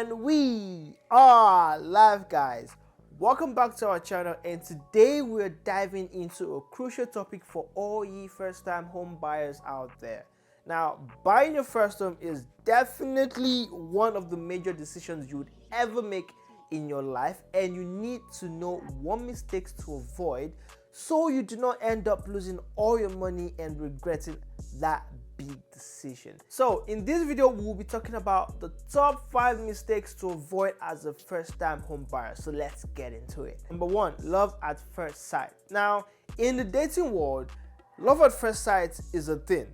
And we are live, guys. Welcome back to our channel, and today we're diving into a crucial topic for all ye first-time home buyers out there. Now, buying your first home is definitely one of the major decisions you would ever make in your life, and you need to know what mistakes to avoid so you do not end up losing all your money and regretting that big decision. So in this video, we'll be talking about the top 5 mistakes to avoid as a first-time home buyer. So let's get into it. Number 1, love at first sight. Now, in the dating world, love at first sight is a thing.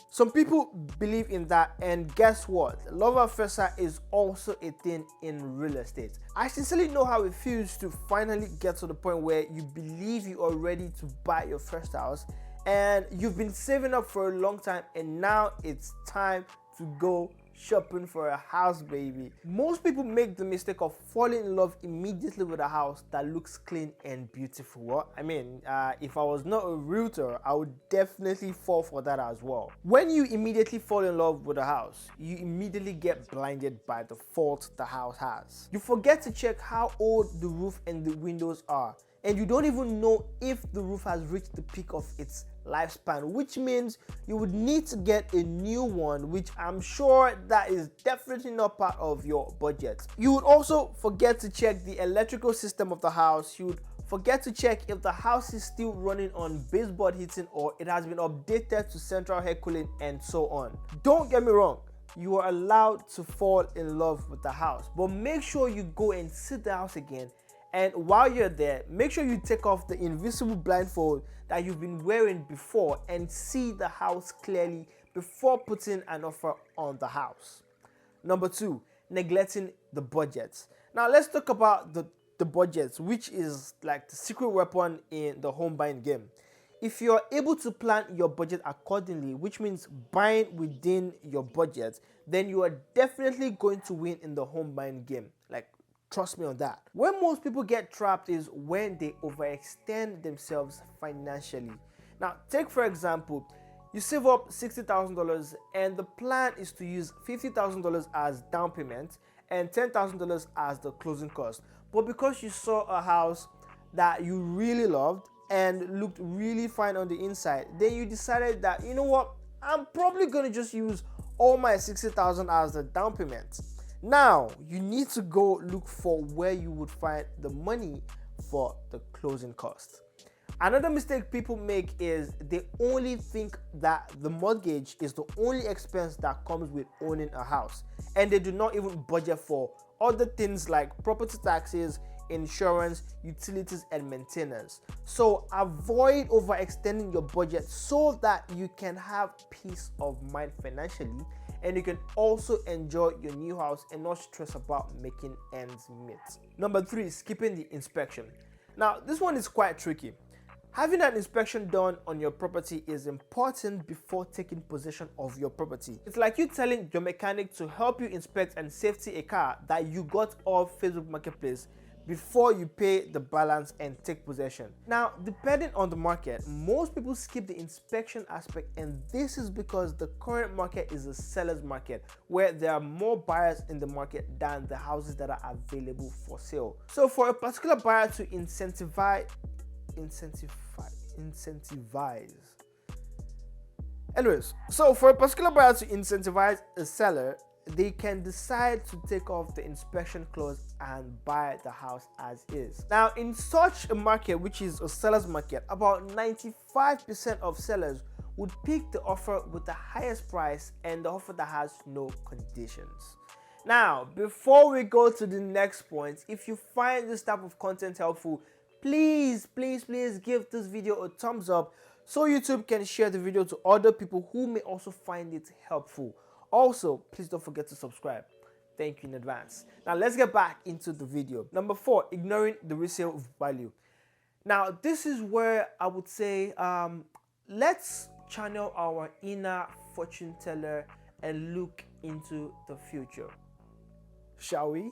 Some people believe in that, and guess what? Love at first sight is also a thing in real estate. I sincerely know how it feels to finally get to the point where you believe you are ready to buy your first house, and you've been saving up for a long time, and now it's time to go shopping for a house, baby. Most people make the mistake of falling in love immediately with a house that looks clean and beautiful. Well, I mean, if I was not a realtor, I would definitely fall for that as well. When you immediately fall in love with a house, you immediately get blinded by the faults the house has. You forget to check how old the roof and the windows are, and you don't even know if the roof has reached the peak of its lifespan, which means you would need to get a new one, which I'm sure that is definitely not part of your budget. You would also forget to check the electrical system of the house. You would forget to check if the house is still running on baseboard heating or it has been updated to central air cooling, and so on. Don't get me wrong, you are allowed to fall in love with the house, but make sure you go and see the house again. And while you're there, make sure you take off the invisible blindfold that you've been wearing before and see the house clearly before putting an offer on the house. Number 2, neglecting the budget. Now let's talk about the budget, which is like the secret weapon in the home buying game. If you're able to plan your budget accordingly, which means buying within your budget, then you are definitely going to win in the home buying game. Like, trust me on that. Where most people get trapped is when they overextend themselves financially. Now, take for example, you save up $60,000 and the plan is to use $50,000 as down payment and $10,000 as the closing cost. But because you saw a house that you really loved and looked really fine on the inside, then you decided that, you know what, I'm probably going to just use all my $60,000 as the down payment. Now, you need to go look for where you would find the money for the closing cost. Another mistake people make is they only think that the mortgage is the only expense that comes with owning a house, and they do not even budget for other things like property taxes, insurance, utilities, and maintenance. So avoid overextending your budget so that you can have peace of mind financially, and you can also enjoy your new house and not stress about making ends meet. Number 3, skipping the inspection. Now, this one is quite tricky. Having an inspection done on your property is important before taking possession of your property. It's like you telling your mechanic to help you inspect and safety a car that you got off Facebook Marketplace before you pay the balance and take possession. Now, depending on the market, most people skip the inspection aspect, and this is because the current market is a seller's market where there are more buyers in the market than the houses that are available for sale. So for a particular buyer to incentivize. Anyways, so for a particular buyer to incentivize a seller, they can decide to take off the inspection clause and buy the house as is. Now, in such a market, which is a seller's market, about 95% of sellers would pick the offer with the highest price and the offer that has no conditions. Now, before we go to the next point, if you find this type of content helpful, please give this video a thumbs up so YouTube can share the video to other people who may also find it helpful. Also, please don't forget to subscribe. Thank you in advance. Now, let's get back into the video. Number 4, ignoring the resale value. Now, this is where I would say, let's channel our inner fortune teller and look into the future. Shall we?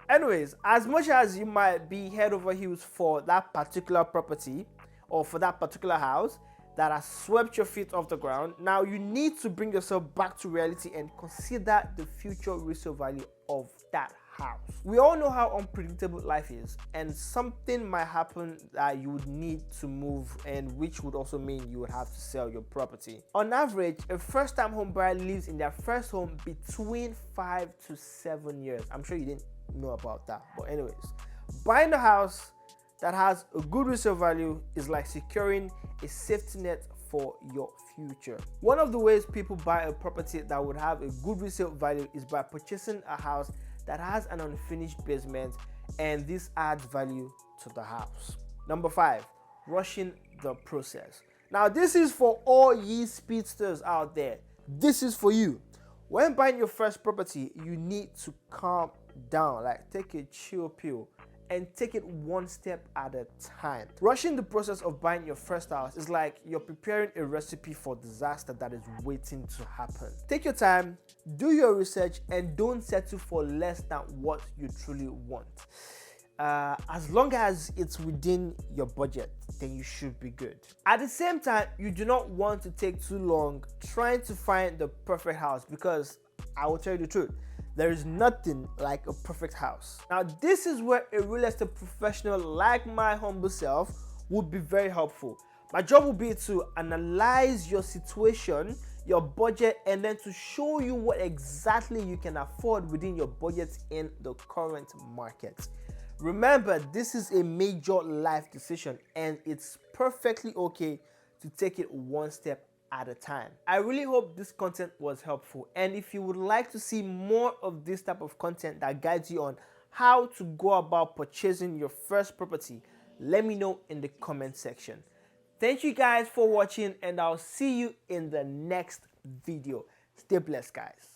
Anyways, as much as you might be head over heels for that particular property or for that particular house that has swept your feet off the ground, now you need to bring yourself back to reality and consider the future resale value of that house. We all know how unpredictable life is, and something might happen that you would need to move, and which would also mean you would have to sell your property. On average, a first-time home buyer lives in their first home between 5 to 7 years. I'm sure you didn't know about that, but anyways, buying a house that has a good resale value is like securing a safety net for your future. One of the ways people buy a property that would have a good resale value is by purchasing a house that has an unfinished basement, and this adds value to the house. Number 5, rushing the process. Now this is for all ye speedsters out there. This is for you. When buying your first property, you need to calm down, like take a chill pill and take it one step at a time. Rushing the process of buying your first house is like you're preparing a recipe for disaster that is waiting to happen. Take your time, do your research, and don't settle for less than what you truly want. As long as it's within your budget, then you should be good. At the same time, you do not want to take too long trying to find the perfect house, because I will tell you the truth, there is nothing like a perfect house. Now, this is where a real estate professional like my humble self would be very helpful. My job will be to analyze your situation, your budget, and then to show you what exactly you can afford within your budget in the current market. Remember, this is a major life decision, and it's perfectly okay to take it one step at a time. I really hope this content was helpful, and if you would like to see more of this type of content that guides you on how to go about purchasing your first property, let me know in the comment section. Thank you guys for watching, and I'll see you in the next video. Stay blessed, guys.